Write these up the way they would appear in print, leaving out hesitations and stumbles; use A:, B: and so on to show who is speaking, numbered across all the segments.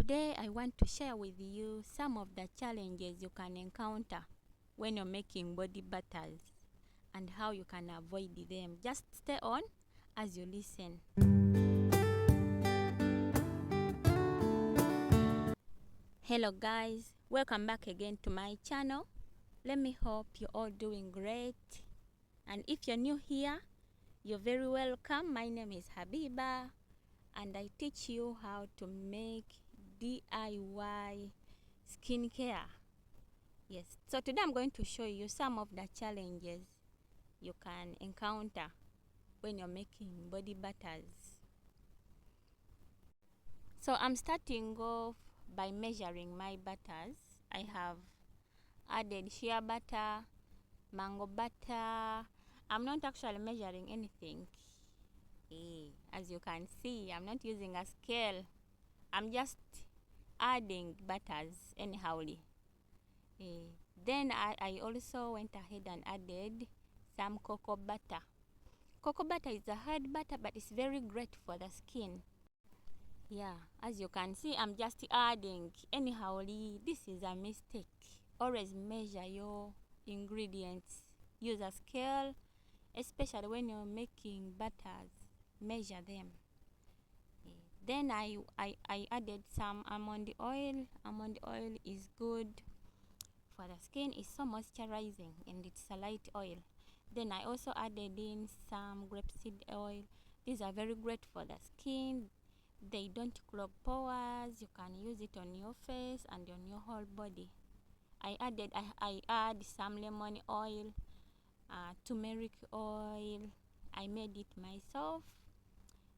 A: Today I want to share with you some of the challenges you can encounter when you're making body butters and how you can avoid them. Just stay on as you listen. Hello guys, welcome back again to my channel. Let me hope you're all doing great. And if you're new here, you're very welcome. My name is Habiba and I teach you how to make DIY skincare. Yes, so today I'm going to show you some of the challenges you can encounter when you're making body butters. So I'm starting off by measuring my butters. I have added shea butter, mango butter. I'm not actually measuring anything. As you can see, I'm not using a scale. I'm just adding butters anyhowly. Then I also went ahead and added some cocoa butter. Cocoa butter is a hard butter, but it's very great for the skin. Yeah, as you can see, I'm just adding anyhowly. This is a mistake. Always measure your ingredients. Use a scale, especially when you're making butters. Measure them. Then I added some almond oil. Almond oil is good for the skin. It's so moisturizing and it's a light oil. Then I also added in some grapeseed oil. These are very great for the skin. They don't clog pores. You can use it on your face and on your whole body. I add some lemon oil, turmeric oil. I made it myself.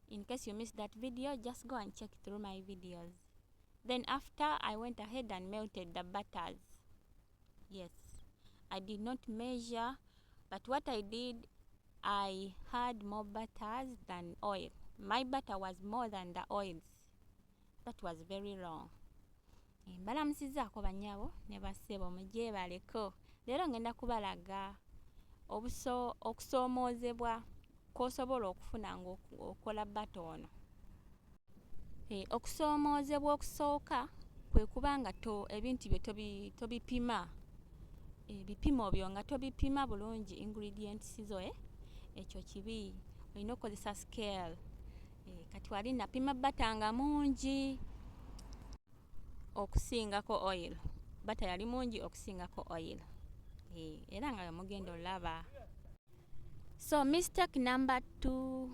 A: In case you missed that video, just go and check through my videos. Then after, I went ahead and melted the butters. Yes, I did not measure, but what I did, I had more butters than oil. My butter was more than the oils. That was very wrong. Mbalamusizaako bannyabo ne bassebo mugyebaleko. Leero ngenda kubalaga okusoomoozebwa kw'osobola okufuna ng'okola batta ono. Okusoomoozebwa okusooka kwe kuba nga ebintu bye tobipima. Ebipimo byo nga tobipima bulungi ingredients zo, ekyo kibi. Olina okukozesa scale. Kati wali napima batta nga mungi okusingako oil. Batta yali mungi okusingako oil. Era nga mugenda olaba. So mistake number 2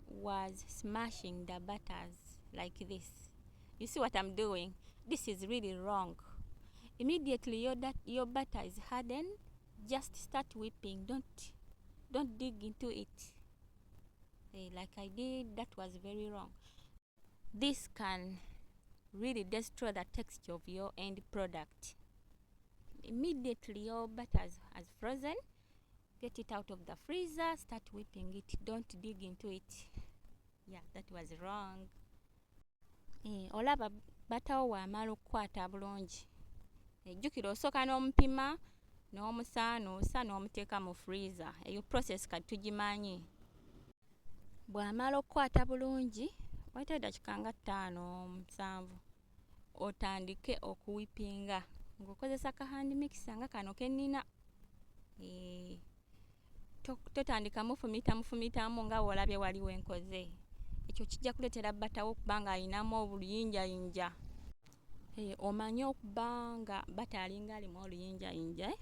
A: was smashing the butters like this. You see what I'm doing? This is really wrong. Immediately your butter is hardened, just start whipping. Don't dig into it. Like I did, that was very wrong. This can really destroy the texture of your end product. Immediately your butter has frozen, get it out of the freezer, start whipping it. Don't dig into it. Yeah, that was wrong. Olaba butter wamala okukwata bulungi. Jjukira osooka n'omupima n'omusaanuusa n'omuteeka mu freezer. Eyo process kati tugimanyi. Bw'amala okukwata bulungi, wayita eddakiika nga 5-7, otandike okuwipinga ng'okozesa ka hand mixer nga kano ke nnina. Totandika mufumitamu nga bw'olabye waliwo enkoze. Ekyo kijja kuleetera batta wo okuba nga alinamu obuluyinjayinja. Omanye okuba nga batta alinga alimu oluyinjayinja,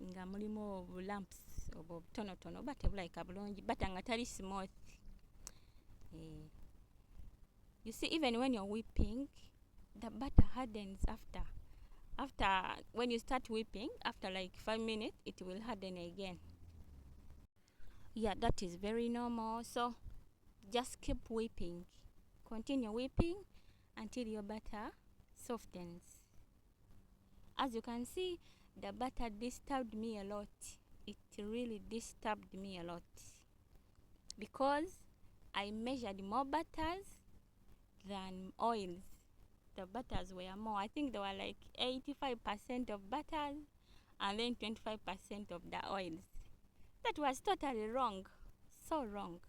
A: nga mulimu obulamps obwo obutonotono oba tebulayika bulungi, batta nga tali smooth. You see, even when you're whipping, the butter hardens after. When you start whipping, after like 5 minutes, it will harden again. Yeah, that is very normal. So just keep whipping. Continue whipping until your butter softens. As you can see, the butter disturbed me a lot. It really disturbed me a lot because I measured more butters than oils. The butters were more. I think they were like 85% of butters and then 25% of the oils. That was totally wrong. So wrong.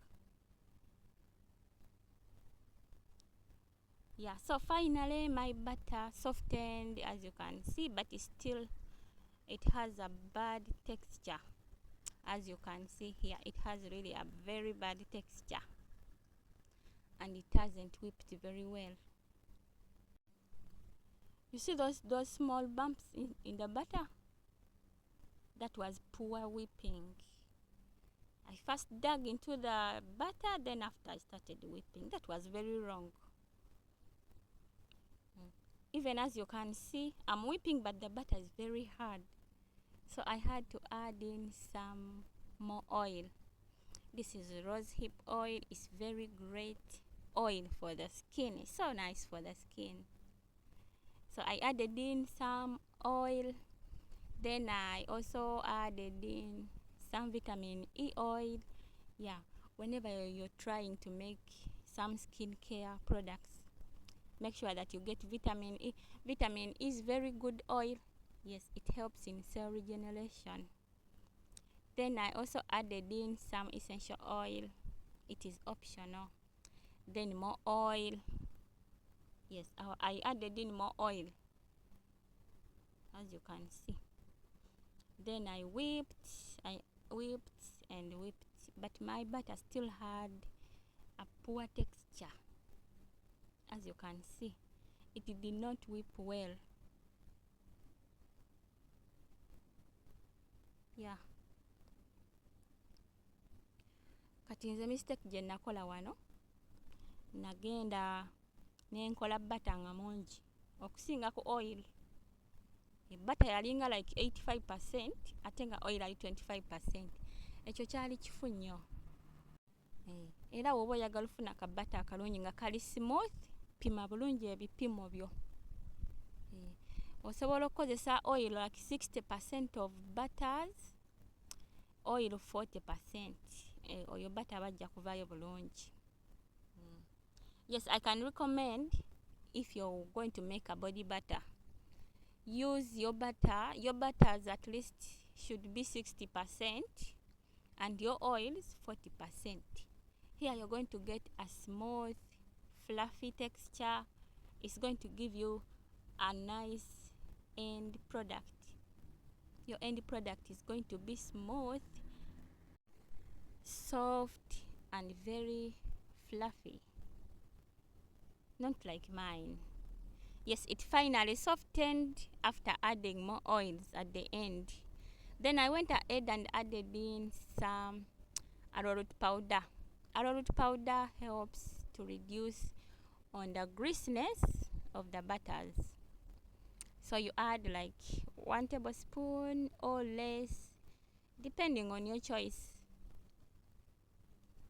A: Yeah, so finally my butter softened, as you can see, but it has a bad texture. As you can see here, it has really a very bad texture, and it hasn't whipped very well. You see those small bumps in the butter? That was poor whipping. I first dug into the butter, then after I started whipping. That was very wrong. Even as you can see, I'm whipping, but the butter is very hard. So I had to add in some more oil. This is rosehip oil. It's very great oil for the skin. It's so nice for the skin. So I added in some oil. Then I also added in some vitamin E oil. Yeah, whenever you're trying to make some skincare products, make sure that you get vitamin E. Vitamin E is very good oil. Yes, it helps in cell regeneration. Then I also added in some essential oil. It is optional. Then more oil. Yes, I added in more oil, as you can see. Then I whipped and whipped, but my butter still had a poor texture. As you can see, it did not whip well. Yeah. Kati nze mistake gye nakola wano, nagenda nenkola butter nga mungi okusingaku oil. Butter yalinga like 85% ate nga oil ali 25%. Ekyo kyali kifu nnyo. Era woba oyagala ofuna akabutter akalungi nga kali smooth, pima bulungi ebipimo byo. Osobola okukozesa oil like 60% of butters, oil 40%. Oyo butter bajja kuvaayo bulungi. Yes, I can recommend, if you're going to make a body butter, use your butter. Your butters at least should be 60% and your oils 40%. Here you're going to get a smooth, fluffy texture. It's going to give you a nice end product. Your end product is going to be smooth, soft, and very fluffy. Not like mine. Yes, it finally softened after adding more oils at the end. Then I went ahead and added in some arrowroot powder. Arrowroot powder helps to reduce on the greasiness of the butters. So you add like 1 tablespoon or less, depending on your choice.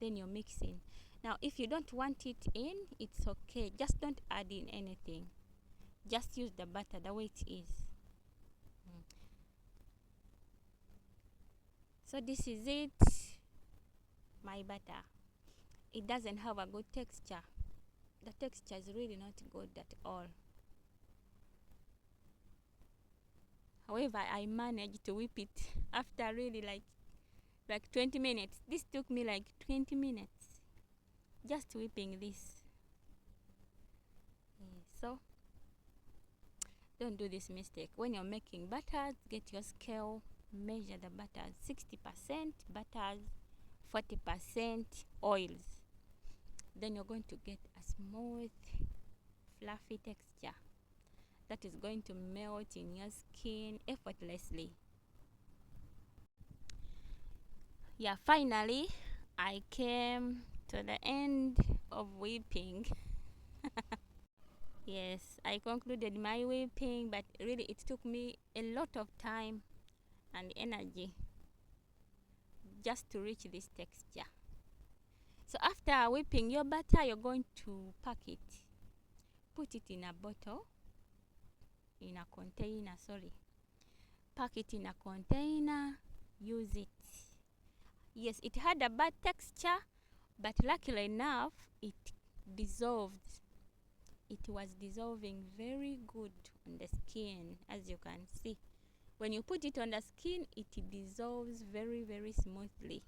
A: Then you're mixing. Now, if you don't want it in, it's okay. Just don't add in anything. Just use the butter the way it is. So this is it, my butter. It doesn't have a good texture. The texture is really not good at all. However, I managed to whip it after really like 20 minutes. This took me like 20 minutes. Just whipping this. So don't do this mistake. When you're making butters, get your scale, measure the butters. 60% butters, 40% oils. Then you're going to get a smooth, fluffy texture that is going to melt in your skin effortlessly. Yeah, finally I came to the end of whipping. Yes, I concluded my whipping, but really it took me a lot of time and energy just to reach this texture. So after whipping your butter, you're going to pack it. Put it in a bottle, in a container, Pack it in a container, use it. Yes, it had a bad texture, but luckily enough, it dissolved. It was dissolving very good on the skin, as you can see. When you put it on the skin, it dissolves very, very smoothly.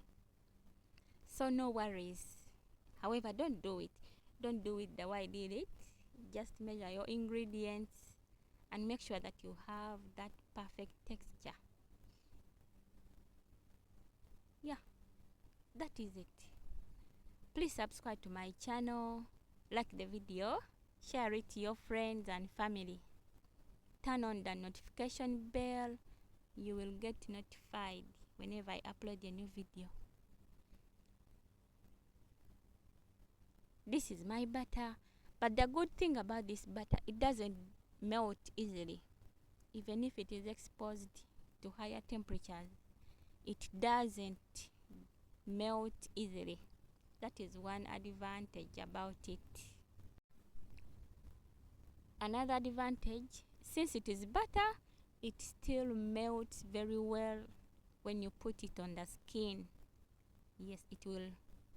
A: So no worries. However, don't do it. Don't do it the way I did it. Just measure your ingredients and make sure that you have that perfect texture. Yeah, that is it. Please subscribe to my channel, like the video, share it to your friends and family. Turn on the notification bell. You will get notified whenever I upload a new video. This is my butter, but the good thing about this butter, it doesn't melt easily. Even if it is exposed to higher temperatures, it doesn't melt easily. That is one advantage about it. Another advantage, since it is butter, it still melts very well when you put it on the skin. Yes, it will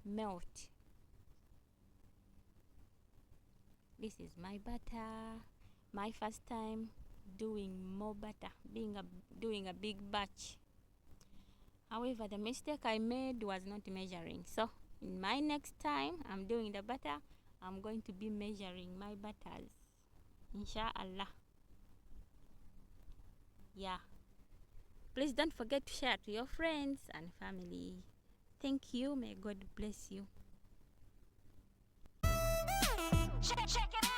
A: melt. This is my butter. My first time doing more butter, doing a big batch. However, the mistake I made was not measuring. So in my next time I'm doing the butter, I'm going to be measuring my butters. Inshallah. Yeah. Please don't forget to share to your friends and family. Thank you. May God bless you.
B: Check it